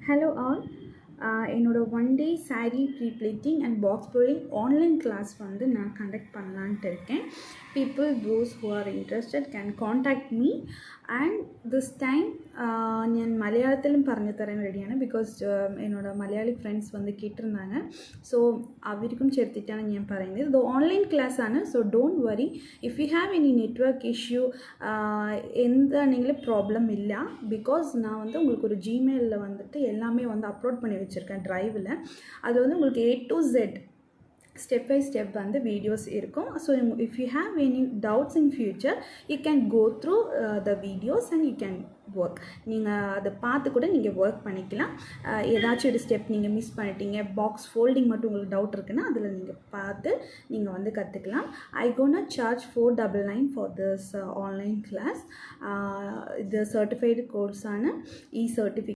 Hello all. என்னோட one day sari pleating and box blowing online class வந்து நான் conduct பண்ணலான்ட்டு இருக்கேன். People those who are interested can contact me and this time ഞാൻ മലയാളത്തിലും പറഞ്ഞു തരാൻ റെഡിയാണ്. ബിക്കോസ് എന്നോട് മലയാളി ഫ്രണ്ട്സ് വന്ന് കേട്ടിരുന്നാണ്. സോ അവർക്കും ചേർത്തിട്ടാണ് ഞാൻ പറയുന്നത്. ഇത് ഓൺലൈൻ ക്ലാസ് ആണ്. So don't worry if you have any network issue എന്താണെങ്കിലും ப்ராப்ளம் இல்லை. பிகாஸ் நான் வந்து உங்களுக்கு ஒரு ஜிமெயிலில் வந்துட்டு எல்லாமே வந்து அப்லோட் பண்ணி வச்சுருக்கேன் ட்ரைவில். அது வந்து உங்களுக்கு A to Z step by step வந்து வீடியோஸ் இருக்கும். So if you have any doubts in future you can go through the videos and you can work. நீங்கள் அதை பார்த்து கூட நீங்கள் ஒர்க் பண்ணிக்கலாம். ஏதாச்சும் ஒரு ஸ்டெப் நீங்கள் மிஸ் பண்ணிட்டீங்க, பாக்ஸ் ஃபோல்டிங் மட்டும் உங்களுக்கு டவுட் இருக்குன்னா அதில் நீங்கள் பார்த்து நீங்கள் வந்து கற்றுக்கலாம். I gonna charge $499 for this online class. இது சர்டிஃபைடு கோர்ஸான இ சர்டிஃபிகேட்